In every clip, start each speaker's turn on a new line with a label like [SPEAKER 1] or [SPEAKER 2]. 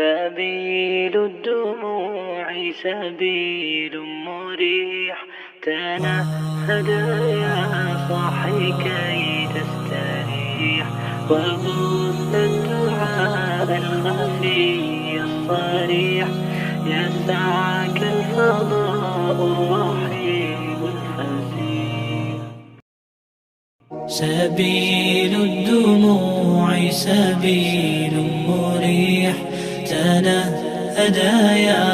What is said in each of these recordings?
[SPEAKER 1] سبيل الدموع سبيل مريح، تنهد يا صاحي كي تستريح، وبث الدعاء الخفي الصريح، يسعك الفضاء الرحيم الفسيح. سبيل الدموع سبيل مريح، تنهدى يا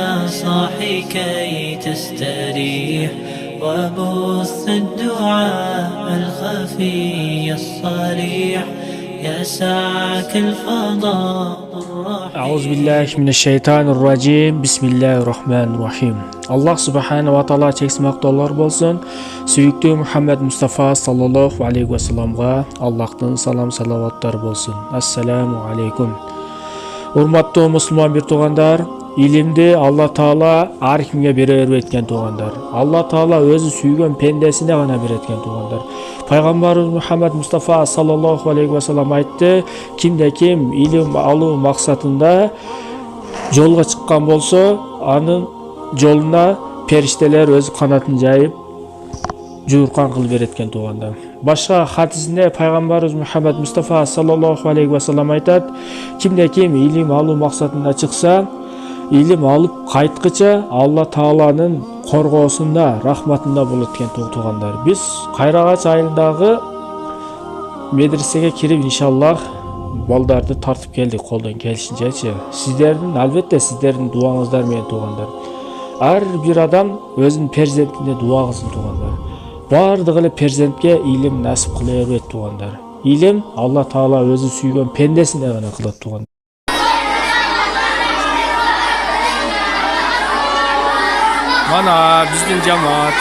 [SPEAKER 1] صاحي كي تستريح، وبث الدعاء الخفي الصريح، يسعك الفضاء الرحيم.
[SPEAKER 2] أعوذ بالله من الشيطان الرجيم. بسم الله الرحمن الرحيم. Allah subhanahu wa ta'ala çeksin maqtollar bolsun. Süyüktü Muhammed Mustafa sallallahu aleyhi ve sellem'ga Allah'tan salam salavatlar bolsun. Assalamu aleykum. Urmatlı Müslüman bir tuğandar, ilimdi Allah Taala har kimge berer etken tuğandar. Allah Taala özü süygen pendesine gana beretken tuğandar. Peygamberimiz Muhammed Mustafa sallallahu aleyhi ve sellem aytты, kimde kim ilim alуу maksatında jolga çıkkan bolsa, anın joluna perişteler öz kanatını jayıp jurkan kılıp beretken tuğandar. Başka hadisinde Peygamberimiz Muhammed Mustafa sallallahu aleyhi ve sellem aytat, kimde kim ilim alуу maksatında çıksa, ilim alıp kaytqıça Allah Taala'nın korgosunda, rahmatında bolotken tuğandar. Biz Kayragaç ayındagı medresege kirip inşallah baldardı tartıp geldik koldan kelişince. Albatta sizlerin duаңыздар менен tuğandar. Her bir adam özünün perzentine dua kılsın tuğandar. Bardıq ele perzentke ilim nasip kıla berет tuğandar. İlim Allah Taala özü sүйгөн pendesine gana kılat tuğandar. Mana bizdin cemaat.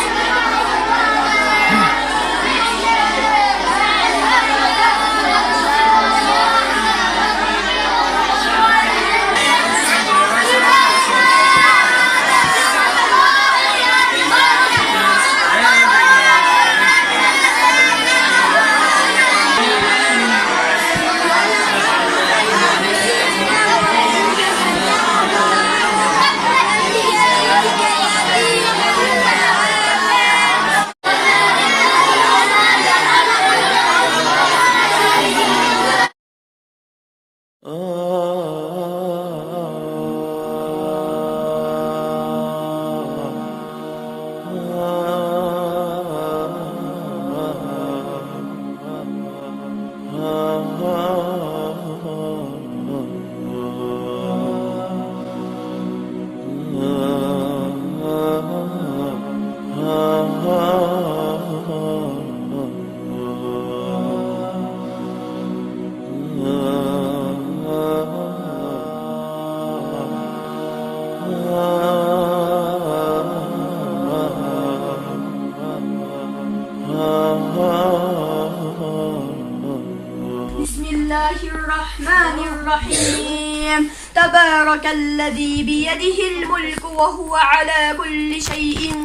[SPEAKER 3] Bismillahirrahmanirrahim. Tebarekellezî biyedihil mulku ve huve alâ kulli şeyin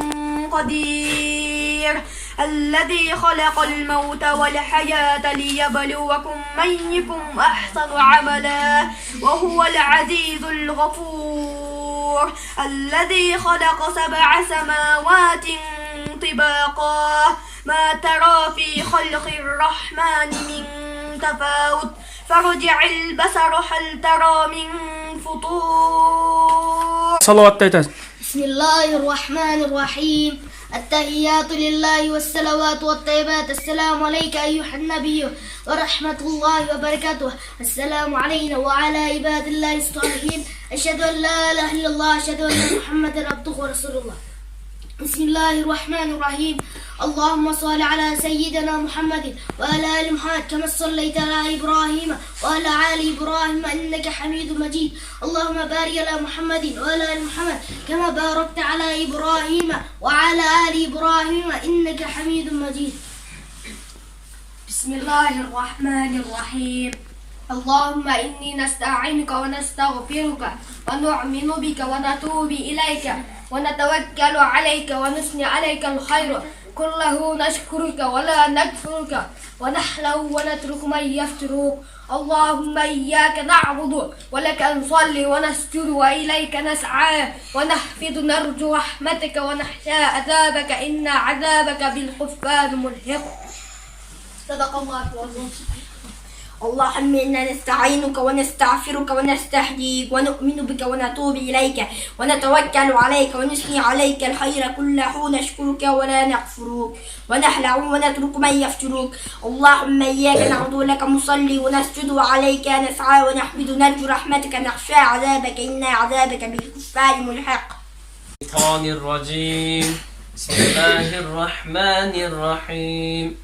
[SPEAKER 3] kadir. Ellezî halakal mevte vel hayâte liyebluvekum meyyukum ahsanu amela ve huvel azîzul gafûr. Ellezî halaka seb'a semâvâtin tibâqa. Ma terâ fî halqir rahmâni min tefâvut. فرجع البصر هل ترى من فطور.
[SPEAKER 2] صلوات تيتاز.
[SPEAKER 4] بسم الله الرحمن الرحيم. التحيات لله والصلوات والطيبات. السلام عليك أيها النبي ورحمة الله وبركاته. السلام علينا وعلى عباد الله الصالحين. أشهد أن لا إله إلا الله. أشهد أن محمدا عبده ورسول الله. بسم الله الرحمن الرحيم. اللهم صل على سيدنا محمد وعلى آل محمد كما صليت على إبراهيم وعلى آل إبراهيم إنك حميد مجيد. اللهم بارك على محمد وعلى آل محمد كما باركت على إبراهيم وعلى آل إبراهيم إنك حميد مجيد.
[SPEAKER 3] بسم الله الرحمن الرحيم. اللهم إني نستعينك ونستغفرك ونؤمن بك ونتوب إليك ونتوكل عليك ونثني عليك الخير كله، نشكرك ولا نكفرك ونحلو ونترك من يفتروك. اللهم إياك نعبد ولك نصلي ونسجد وإليك نسعى ونحفظ نرجو رحمتك ونخشى عذابك إن عذابك بالكفار ملحق. صدق الله العظيم. اللهم إنا نستعينك ونستغفرك ونستهديك ونؤمن بك ونتوب إليك ونتوكل عليك ونثني عليك الخير كله نشكرك ولا نكفرك ونخلع ونترك من يفجرك. اللهم إياك نعبد لك نصلي ونسجد وعليك نسعى ونحمد نرجو رحمتك نخشى عذابك إن عذابك بالكفار ملحق.
[SPEAKER 5] الشيطان الرجيم. بسم الله الرحمن الرحيم.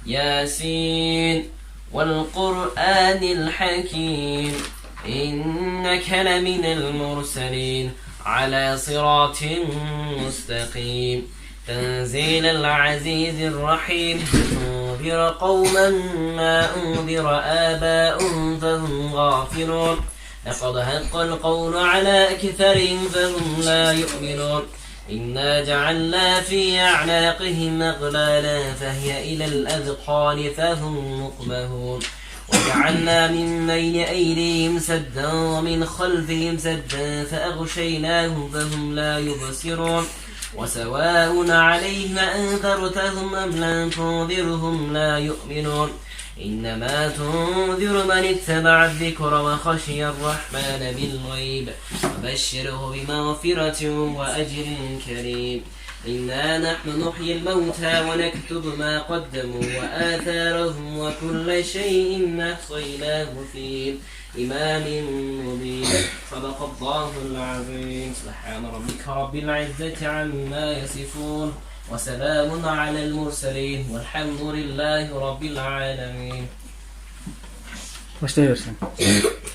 [SPEAKER 5] ياسين والقرآن الحكيم إنك لمن المرسلين على صراط مستقيم تنزيل العزيز الرحيم تنذر قوما ما أنذر آباؤهم فهم غافلون لقد حق القول على أكثرهم فهم لا يؤمنون إنا جعلنا في أعناقهم أغلالا فهي إلى الأذقان فهم مقمهون وجعلنا من بين أيديهم سدا ومن خلفهم سدا فأغشيناهم فهم لا يبصرون وسواء عليهم أنذرتهم أم لم تنذرهم لا يؤمنون إنما تنذر من اتبع الذكر وخشي الرحمن بالغيب وبشره بمغفرة وأجر كريم. إنا نحن نحيي الموتى ونكتب ما قدموا وآثارهم وكل شيء أحصيناه في إمام مبين. صدق الله العظيم. سبحان ربك رب العزة عما يصفون وسلام على المرسلين والحمد لله رب العالمين.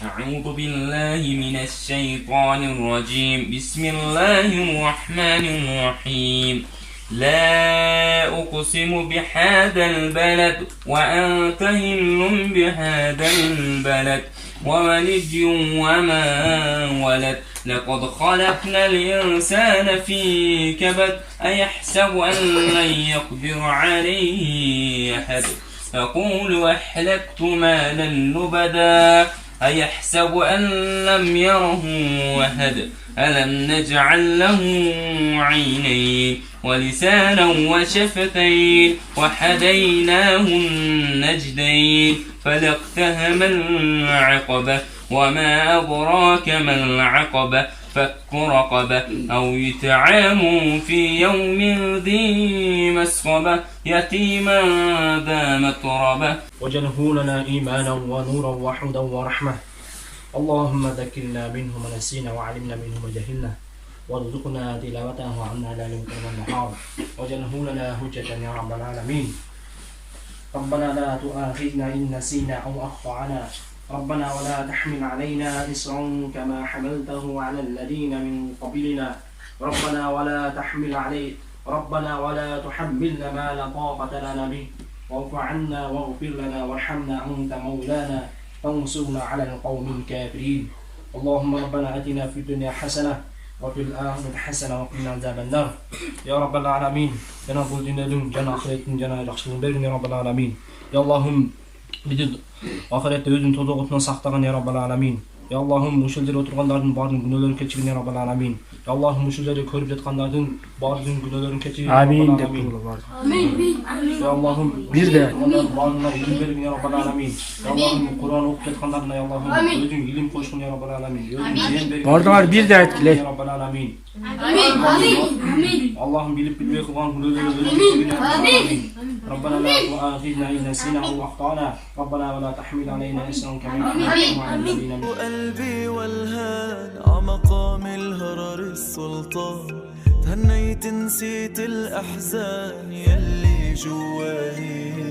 [SPEAKER 6] أعوذ بالله من الشيطان الرجيم. بسم الله الرحمن الرحيم. لا أقسم بهذا البلد وأنت هل بهذا البلد وولد وما ولد لقد خلقنا الإنسان في كبد أيحسب أن لن يقدر عليه أحد يقول أهلكت مالا لبدا أيحسب أن لم يره أحد ألم نجعل له عينين ولسانا وشفتين وهديناه النجدين فلاقتحم العقبة وما أدراك ما العقبة فك رقبة أو يطعم في يوم ذي مسغبة يتيما ذا متربة
[SPEAKER 2] وجعله لنا إيمانا ونورا وحدا ورحمة. اللهم ذكرنا منه ما نسينا وعلمنا منه ما جهلنا وارزقنا تلاوته عنا لا يمكن النهار وجعله لنا حجة يا رب العالمين. ربنا لا تؤاخذنا إن نسينا أو أخطأنا ربنا ولا تحمل علينا إصرا كما حملته على الذين من قبلنا ربنا ولا تحملنا ما لا طاقة لنا به واعف عنا واغفر لنا وارحمنا أنت مولانا فانصرنا على القوم الكافرين. اللهم ربنا آتنا في الدنيا حسنة وفي الآخرة حسنة وقنا عذاب النار يا رب العالمين. جنا بول ديندün جنا ahiretin جنا yaxşılığını bergin ya rabbal alamin. Ya Allah'ım bizi ahirette özün tozogutuna saktagın ya rabbal alamin. Ya Allah'ım uşul жерде oturgandардын баардын күнөөлөрүн кечиргин ya rabbal alamin. Ya Allah'ım uşul жерде көрүп жаткандардын баардын күнөөлөрүн кечиргin ya rabbal alamin. Amin. Ya Allah'ım bir de bardına ilim bergin ya rabbal alamin. Ya Allah'ım Kur'an okup жаткандарына ya Allah'ım özün ilim koşkun ya rabbal alamin. Bardına bir de etkiley ya rabbal alamin. Amin. Allah'ım bilip bilmey kılgan günahları özün ya rabbal alamin. ربنا لا تؤاخذنا إن نسينا أو أخطأنا ربنا ولا تحمل علينا إصرا كما حملته على الذين من
[SPEAKER 7] قلبي والهان عمقام الهرر السلطان تهنيت نسيت الأحزان يلي جواني